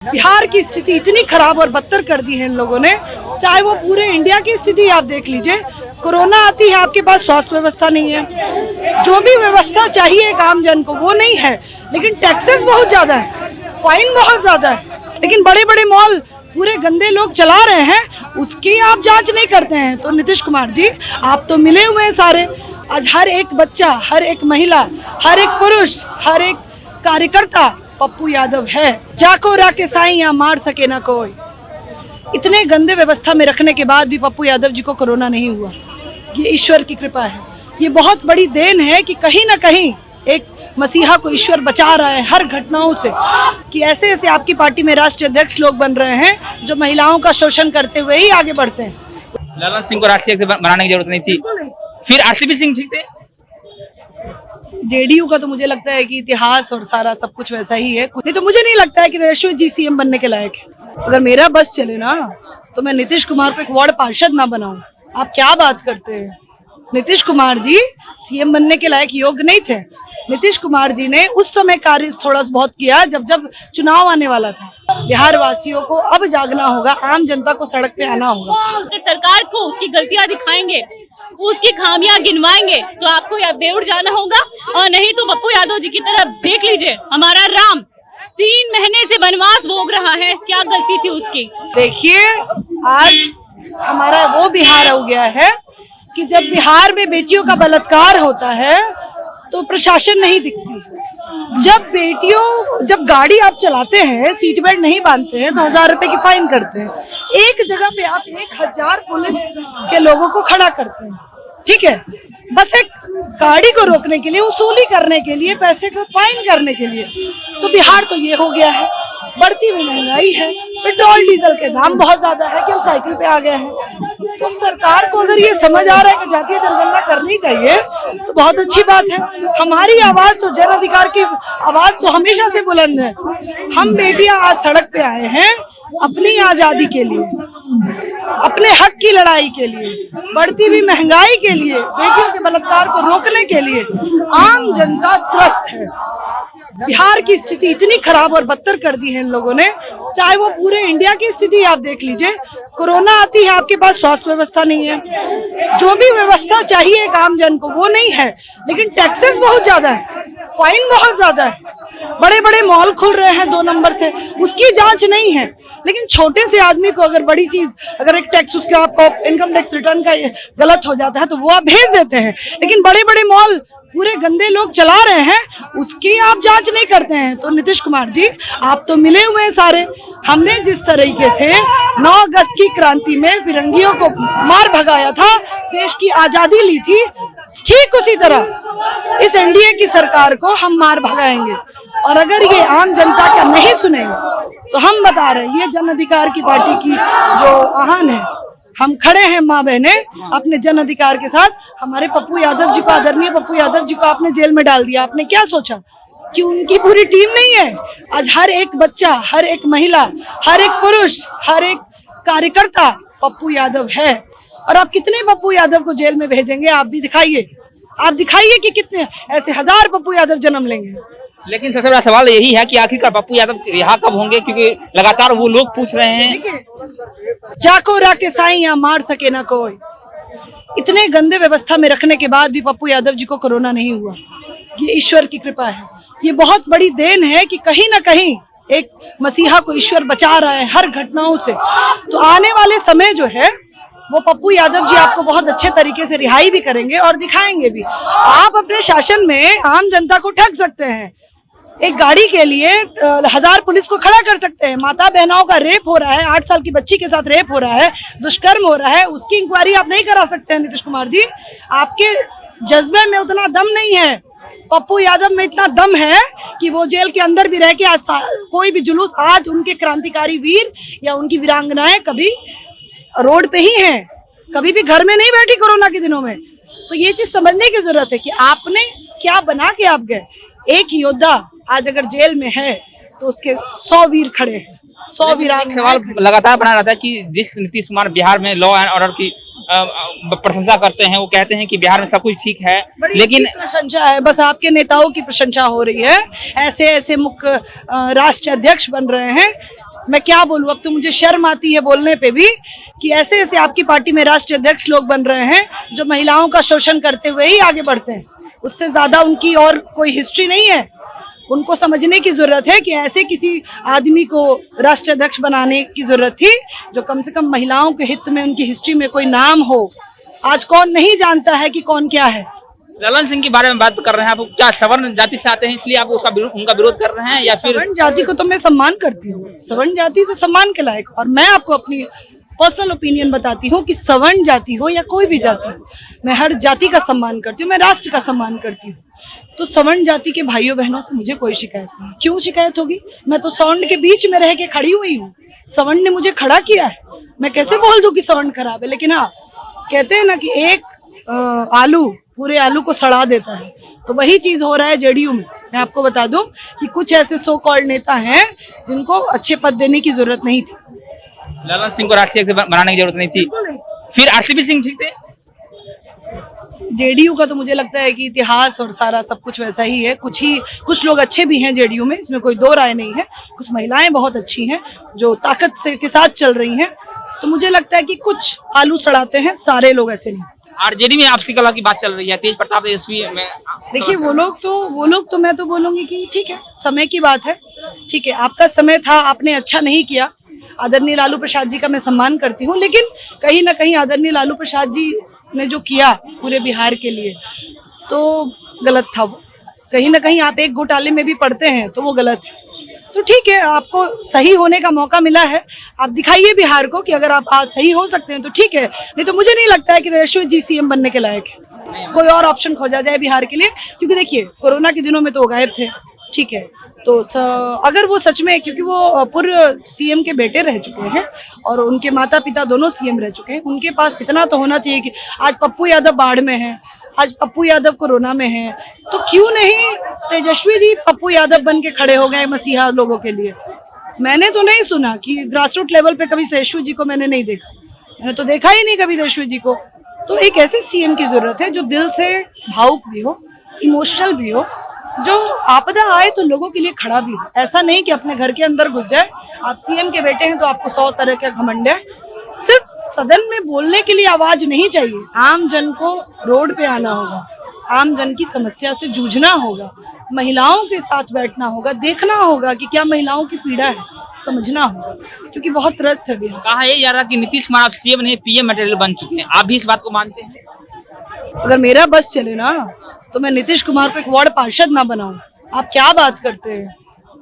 बिहार की स्थिति इतनी खराब और बदतर कर दी है इन लोगों ने, चाहे वो पूरे इंडिया की स्थिति आप देख लीजिए। कोरोना आती है, आपके पास स्वास्थ्य व्यवस्था नहीं है, जो भी व्यवस्था चाहिए एक आम जन को वो नहीं है। लेकिन टैक्सेस बहुत ज्यादा है, फाइन बहुत ज्यादा है, लेकिन बड़े बड़े मॉल पूरे गंदे लोग चला रहे हैं, उसकी आप जांच नहीं करते हैं। तो नीतीश कुमार जी, आप तो मिले हुए हैं सारे। आज हर एक बच्चा, हर एक महिला, हर एक पुरुष, हर एक कार्यकर्ता पप्पू यादव है। जाको राके साईं मार सके ना कोई। इतने गंदे व्यवस्था में रखने के बाद भी पप्पू यादव जी को कोरोना नहीं हुआ, ये ईश्वर की कृपा है। ये बहुत बड़ी देन है कि कहीं ना कहीं एक मसीहा को ईश्वर बचा रहा है हर घटनाओं से, कि ऐसे ऐसे आपकी पार्टी में राष्ट्रीय अध्यक्ष लोग बन रहे हैं जो महिलाओं का शोषण करते हुए ही आगे बढ़ते हैं। ललन सिंह को राष्ट्रीय अध्यक्ष बनाने की जरूरत नहीं थी, फिर आरसीपी सिंह ठीक थे। जेडीयू का तो मुझे लगता है कि इतिहास और सारा सब कुछ वैसा ही है। नहीं तो मुझे नहीं लगता है कि तेजस्वी जी सीएम बनने के लायक है। अगर मेरा बस चले ना तो मैं नीतीश कुमार को एक वार्ड पार्षद ना बनाऊं। आप क्या बात करते हैं? नीतीश कुमार जी सीएम बनने के लायक योग्य नहीं थे। नीतीश कुमार जी ने उस समय कार्य थोड़ा बहुत किया जब चुनाव आने वाला था। बिहार वासियों को अब जागना होगा, आम जनता को सड़क पे आना होगा। अगर सरकार को उसकी गलतियां दिखाएंगे, उसकी खामियां गिनवाएंगे तो आपको या बेउड़ जाना होगा, और नहीं तो पप्पू यादव जी की तरफ देख लीजिए। हमारा राम 3 महीने से वनवास भोग रहा है, क्या गलती थी उसकी? देखिए, आज हमारा वो बिहार हो गया है कि जब बिहार में बेटियों का बलात्कार होता है तो प्रशासन नहीं दिखती। जब गाड़ी आप चलाते हैं, सीट बेल्ट नहीं बांधते हैं तो 1000 रुपए की फाइन करते हैं। एक जगह पे आप 1000 पुलिस के लोगों को खड़ा करते हैं, ठीक है, बस एक गाड़ी को रोकने के लिए, वसूली करने के लिए, पैसे को फाइन करने के लिए। तो बिहार तो ये हो गया है। बढ़ती हुई महंगाई है, पेट्रोल डीजल के दाम बहुत ज्यादा है कि हम साइकिल पे आ गए हैं। तो सरकार को अगर ये समझ आ रहा है कि जातीय जनगणना करनी चाहिए तो बहुत अच्छी बात है। हमारी आवाज तो, जन अधिकार की आवाज तो हमेशा से बुलंद है। हम बेटियां आज सड़क पे आए हैं अपनी आजादी के लिए, अपने हक की लड़ाई के लिए, बढ़ती हुई महंगाई के लिए, बेटियों के बलात्कार को रोकने के लिए। आम जनता त्रस्त है। बिहार की स्थिति इतनी खराब और बदतर कर दी है इन लोगों ने, चाहे वो पूरे इंडिया की स्थिति आप देख लीजिए। कोरोना आती है, आपके पास स्वास्थ्य व्यवस्था नहीं है, जो भी व्यवस्था चाहिए एक आम जन को वो नहीं है। लेकिन टैक्सेस बहुत ज्यादा है, फाइन बहुत ज्यादा है, बड़े बड़े मॉल खुल रहे हैं 2 नंबर से, उसकी जांच नहीं है। लेकिन छोटे से आदमी को अगर बड़ी चीज, अगर एक टैक्स उसका आपको इनकम टैक्स रिटर्न का गलत हो जाता है तो वो आप भेज देते हैं। लेकिन बड़े बड़े मॉल पूरे गंदे लोग चला रहे हैं, उसकी आप जांच नहीं करते हैं। तो नीतीश कुमार जी, आप तो मिले हुए हैं सारे। हमने जिस तरीके से 9 अगस्त की क्रांति में फिरंगियों को मार भगाया था, देश की आजादी ली थी, ठीक उसी तरह इस एनडीए की सरकार को हम मार भगाएंगे। और अगर ये आम जनता का नहीं सुनेंगे तो हम बता रहे हैं, ये जन अधिकार की पार्टी की जो आह्वान है, हम खड़े हैं माँ बहने अपने जन अधिकार के साथ। हमारे पप्पू यादव जी को, आदरणीय पप्पू यादव जी को आपने जेल में डाल दिया। आपने क्या सोचा कि उनकी पूरी टीम नहीं है? आज हर एक बच्चा, हर एक महिला, हर एक पुरुष, हर एक कार्यकर्ता पप्पू यादव है। और आप कितने पप्पू यादव को जेल में भेजेंगे? आप भी दिखाइए, आप दिखाइए कि कितने ऐसे 1000 पप्पू यादव जन्म लेंगे। लेकिन सबसे बड़ा सवाल यही है कि आखिरकार पप्पू यादव रिहा कब होंगे, क्योंकि लगातार वो लोग पूछ रहे हैं। जाको राके साईं मार सके ना कोई। इतने गंदे व्यवस्था में रखने के बाद भी पप्पू यादव जी को कोरोना नहीं हुआ, ये ईश्वर की कृपा है। ये बहुत बड़ी देन है कि कहीं ना कहीं एक मसीहा को ईश्वर बचा रहा है हर घटनाओं से। तो आने वाले समय जो है वो पप्पू यादव जी आपको बहुत अच्छे तरीके से रिहाई भी करेंगे और दिखाएंगे भी। आप अपने शासन में आम जनता को ठग सकते हैं, एक गाड़ी के लिए 1000 पुलिस को खड़ा कर सकते हैं। माता बहनों का रेप हो रहा है, 8 साल की बच्ची के साथ रेप हो रहा है, दुष्कर्म हो रहा है, उसकी इंक्वायरी आप नहीं करा सकते हैं। नीतीश कुमार जी, आपके जज्बे में उतना दम नहीं है। पप्पू यादव में इतना दम है कि वो जेल के अंदर भी रह के आज कोई भी जुलूस, आज उनके क्रांतिकारी वीर या उनकी वीरांगनाएं कभी रोड पे ही हैं, कभी भी घर में नहीं बैठी कोरोना के दिनों में। तो ये चीज समझने की जरूरत है कि आपने क्या बना के आप गए। एक योद्धा आज अगर जेल में है तो उसके 100 वीर खड़े हैं, 100 वीरांगनाएं। सवाल लगातार बना रहता है कि जिस नीतीश कुमार बिहार में लॉ एंड ऑर्डर की प्रशंसा करते हैं, वो कहते हैं कि बिहार में सब कुछ ठीक है, लेकिन प्रशंसा है, बस आपके नेताओं की प्रशंसा हो रही है। ऐसे ऐसे मुख्य राष्ट्रीय अध्यक्ष बन रहे हैं मैं क्या बोलूं, अब तो मुझे शर्म आती है बोलने पे भी कि ऐसे ऐसे आपकी पार्टी में राष्ट्रीय अध्यक्ष लोग बन रहे हैं जो महिलाओं का शोषण करते हुए ही आगे बढ़ते हैं। उससे ज्यादा उनकी और कोई हिस्ट्री नहीं है। उनको समझने की जरूरत है कि ऐसे किसी आदमी को राष्ट्रीय अध्यक्ष बनाने की जरूरत थी जो कम से कम महिलाओं के हित में, उनकी हिस्ट्री में कोई नाम हो। आज कौन नहीं जानता है कि कौन क्या है। ललन सिंह के बारे में बात कर रहे हैं आप, क्या सवर्ण जाति से आते हैं इसलिए आप उनका विरोध कर रहे हैं या फिर? सवर्ण जाति को तो मैं सम्मान करती हूँ, सवर्ण जाति से सम्मान के लायक। और मैं आपको अपनी पर्सनल ओपिनियन बताती हूँ कि सवर्ण जाति हो या कोई भी जाति हो, मैं हर जाति का सम्मान करती हूँ, मैं राष्ट्र का सम्मान करती हूँ। तो सवर्ण जाति के भाइयों बहनों से मुझे कोई शिकायत नहीं। क्यों शिकायत होगी? मैं तो सवर्ण के बीच में रह के खड़ी हुई हूँ, सवर्ण ने मुझे खड़ा किया है। मैं कैसे बोल दूं कि सवर्ण खराब है? लेकिन हाँ, कहते हैं ना कि एक आलू पूरे आलू को सड़ा देता है, तो वही चीज हो रहा है जेडीयू में। मैं आपको बता दूं कि कुछ ऐसे सो कॉल्ड नेता हैं जिनको अच्छे पद देने की जरूरत नहीं थी। ललन सिंह को राष्ट्रीय अध्यक्ष बनाने की जरूरत नहीं थी, फिर आरसीपी सिंह ठीक थे। जेडीयू का तो मुझे लगता है कि इतिहास और सारा सब कुछ वैसा ही है। कुछ लोग अच्छे भी हैं जेडीयू में, इसमें कोई दो राय नहीं है। कुछ महिलाएं बहुत अच्छी हैं जो ताकत से के साथ चल रही हैं। तो मुझे लगता है कि कुछ आलू सड़ाते हैं, सारे लोग ऐसे नहीं। आरजेडी में आपसी कला की बात चल रही है, तेज प्रताप तेजस्वी में। देखिए वो लोग तो मैं तो बोलूंगी कि ठीक है, समय की बात है। ठीक है, आपका समय था, आपने अच्छा नहीं किया। आदरणीय लालू प्रसाद जी का मैं सम्मान करती हूँ, लेकिन कहीं ना कहीं आदरणीय लालू प्रसाद जी ने जो किया पूरे बिहार के लिए तो गलत था। कहीं ना कहीं आप एक घोटाले में भी पड़ते हैं तो वो गलत है। तो ठीक है, आपको सही होने का मौका मिला है, आप दिखाइए बिहार को कि अगर आप आज सही हो सकते हैं तो ठीक है। नहीं तो मुझे नहीं लगता है कि तेजस्वी जी सीएम बनने के लायक है। कोई और ऑप्शन खोजा जाए बिहार के लिए, क्योंकि देखिए कोरोना के दिनों में तो वो गायब थे। ठीक है, तो अगर वो सच में, क्योंकि वो पूर्व सीएम के बेटे रह चुके हैं और उनके माता पिता दोनों सीएम रह चुके हैं, उनके पास इतना तो होना चाहिए कि आज पप्पू यादव बाढ़ में है, आज पप्पू यादव कोरोना में है, तो क्यों नहीं तेजस्वी जी पप्पू यादव बन के खड़े हो गए मसीहा लोगों के लिए। मैंने तो नहीं सुना कि ग्रास रूट लेवल पे कभी तेजस्वी जी को मैंने नहीं देखा, मैंने तो देखा ही नहीं कभी तेजस्वी जी को। तो एक ऐसे सीएम की जरूरत है जो दिल से भावुक भी हो, इमोशनल भी हो, जो आपदा आए तो लोगों के लिए खड़ा भी हो। ऐसा नहीं कि अपने घर के अंदर घुस जाए। आप सीएम के बेटे हैं तो आपको 100 तरह का घमंड है। सिर्फ सदन में बोलने के लिए आवाज नहीं चाहिए, आम जन को रोड पे आना होगा, आम जन की समस्या से जूझना होगा, महिलाओं के साथ बैठना होगा, देखना होगा कि क्या महिलाओं की पीड़ा है, समझना होगा, क्योंकि बहुत त्रस्त है बिहार। कहा ये जा रहा कि नीतीश कुमार आप सीएम नहीं पीएम मटेरियल बन चुके हैं, आप भी इस बात को मानते हैं? अगर मेरा बस चले ना तो मैं नीतीश कुमार को एक वार्ड पार्षद ना बनाऊं। आप क्या बात करते हैं?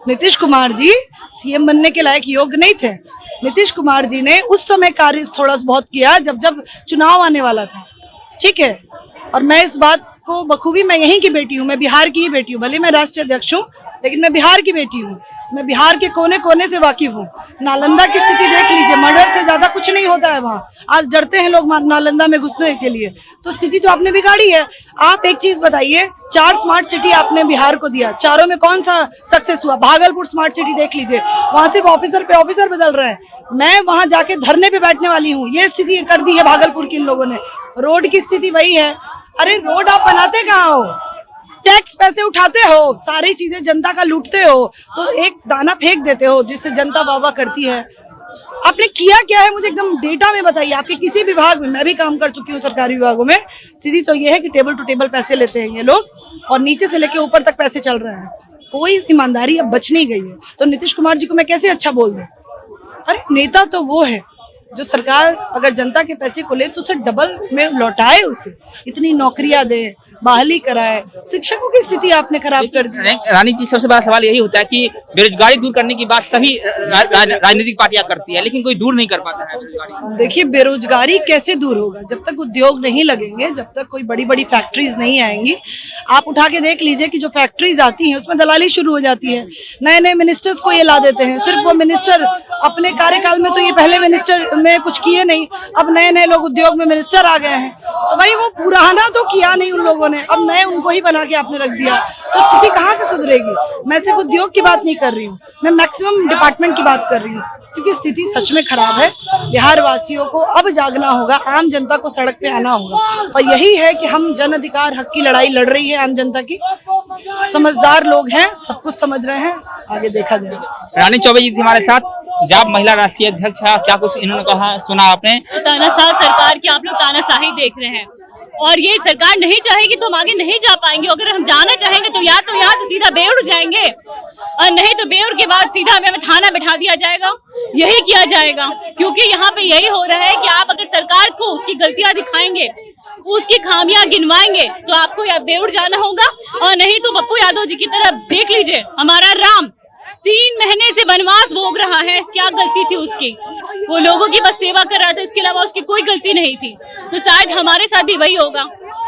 नीतीश कुमार जी सीएम बनने के लायक योग्य नहीं थे। नीतीश कुमार जी ने उस समय कार्य थोड़ा बहुत किया जब चुनाव आने वाला था। ठीक है, और मैं इस बात को बखूबी, मैं यहीं की बेटी हूँ, मैं बिहार की ही बेटी हूँ। भले मैं राष्ट्रीय अध्यक्ष हूँ लेकिन मैं बिहार की बेटी हूँ। मैं बिहार के कोने कोने से वाकिफ हूँ। नालंदा की स्थिति देख लीजिए, मर्डर से ज्यादा कुछ नहीं होता है वहाँ। आज डरते हैं लोग नालंदा में घुसने के लिए, तो स्थिति तो आपने बिगाड़ी है। आप एक चीज बताइए, 4 स्मार्ट सिटी आपने बिहार को दिया, चारों में कौन सा सक्सेस हुआ? भागलपुर स्मार्ट सिटी देख लीजिए, वहां सिर्फ ऑफिसर पे ऑफिसर बदल रहे हैं। मैं वहां जाके धरने पे बैठने वाली हूँ। ये स्थिति कर दी है भागलपुर की इन लोगों ने। रोड की स्थिति वही है। अरे रोड आप बनाते कहाँ हो? टैक्स पैसे उठाते हो, सारी चीजें जनता का लूटते हो, तो एक दाना फेंक देते हो जिससे जनता वाह वाह करती है। आपने किया क्या है मुझे एकदम डेटा में बताइए। आपके किसी विभाग में, मैं भी काम कर चुकी हूँ सरकारी विभागों में, स्थिति तो ये है कि टेबल टू टेबल पैसे लेते हैं ये लोग और नीचे से लेके ऊपर तक पैसे चल रहे हैं। कोई ईमानदारी अब बच नहीं गई है। तो नीतीश कुमार जी को मैं कैसे अच्छा बोल दूं? अरे नेता तो वो है जो सरकार अगर जनता के पैसे को ले तो उसे डबल में लौटाए, उसे इतनी नौकरियां दे, बहाली कराए। शिक्षकों की स्थिति आपने खराब कर दी। रानी जी, सबसे बड़ा सवाल यही होता है कि बेरोजगारी दूर करने की बात सभी राजनीतिक पार्टियां करती है, लेकिन कोई दूर नहीं कर पाता है बेरोजगारी। देखिए बेरोजगारी कैसे दूर होगा? जब तक उद्योग नहीं लगेंगे, जब तक कोई बड़ी बड़ी फैक्ट्रीज नहीं आएंगी। आप उठा के देख लीजिए कि जो फैक्ट्रीज आती हैं उसमें दलाली शुरू हो जाती है। नए नए मिनिस्टर्स को ये ला देते हैं। सिर्फ वो मिनिस्टर अपने कार्यकाल में तो ये पहले मिनिस्टर में कुछ किए नहीं, अब नए नए लोग उद्योग में मिनिस्टर आ गए हैं। तो भाई वो पुराना तो किया नहीं उन लोगों ने, अब नए उनको ही बना के आपने रख दिया, तो स्थिति कहाँ से सुधरेगी? मैं सिर्फ उद्योग की बात नहीं कर रही हूँ, मैं मैक्सिमम डिपार्टमेंट की बात कर रही हूँ, क्योंकि स्थिति सच में खराब है। बिहार वासियों को अब जागना होगा, आम जनता को सड़क पे आना होगा। और यही है कि हम जन अधिकार हक की लड़ाई लड़ रही है आम जनता की। समझदार लोग हैं, सब कुछ समझ रहे हैं, आगे देखा जाएगा। रानी चौबे जी थी हमारे साथ। पंजाब महिला राष्ट्रीय अध्यक्ष है, क्या कुछ इन्होंने कहा सुना आपने? तानाशाह सरकार की आप लोग तानाशाही देख रहे हैं और ये सरकार नहीं चाहेगी तो हम आगे नहीं जा पाएंगे। अगर हम जाना चाहेंगे तो या तो यहाँ से सीधा बेउर जाएंगे और नहीं तो बेउर के बाद सीधा हमें थाना बैठा दिया जाएगा, यही किया जाएगा। क्योंकि यहाँ पे यही हो रहा है कि आप अगर सरकार को उसकी गलतियां दिखाएंगे, उसकी खामियां गिनवाएंगे तो आपको या बेउर जाना होगा और नहीं तो पप्पू यादव जी की तरफ देख लीजिए। हमारा राम 3 महीने से वनवास भोग रहा है, क्या गलती थी उसकी? वो लोगों की बस सेवा कर रहा था, इसके अलावा उसकी कोई गलती नहीं थी। तो शायद हमारे साथ भी वही होगा,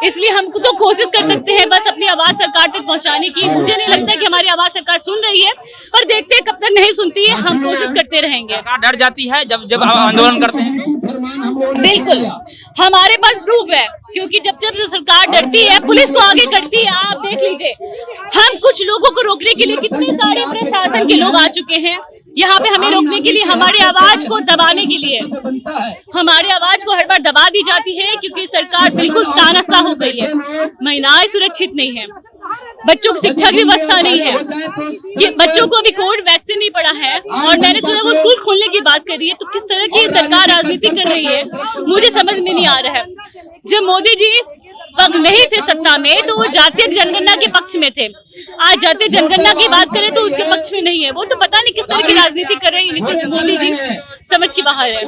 इसलिए हम तो कोशिश कर सकते हैं बस अपनी आवाज सरकार तक पहुंचाने की। मुझे नहीं लगता कि हमारी आवाज सरकार सुन रही है, पर देखते हैं कब तक नहीं सुनती है, हम कोशिश करते रहेंगे। सरकार डर जाती है जब जब आंदोलन करते हैं? बिल्कुल, हमारे पास प्रूफ है, क्योंकि जब जब जो सरकार डरती है पुलिस को आगे करती है। आप देख लीजिए, हम कुछ लोगों को रोकने के लिए कितने सारे प्रशासन के लोग आ चुके हैं यहाँ पे हमें रोकने के लिए, हमारी आवाज को दबाने के लिए। हमारी आवाज को हर बार दबा दी जाती है क्योंकि सरकार बिल्कुल तानाशाह हो गई है। महिलाएं सुरक्षित नहीं है, बच्चों की शिक्षा की व्यवस्था नहीं है, ये बच्चों को अभी कोविड वैक्सीन नहीं पड़ा है और मैंने सुना वो स्कूल खोलने की बात कर रही है। तो किस तरह की सरकार राजनीति कर रही है मुझे समझ में नहीं आ रहा है। जब मोदी जी वक्त नहीं थे सत्ता में तो वो जातीय जनगणना के पक्ष में थे, आज जातीय जनगणना की बात करें तो उसके पक्ष में नहीं है। वो तो पता नहीं किस तरह की राजनीति कर रही है नीतीश मोदी जी, समझ की बाहर है।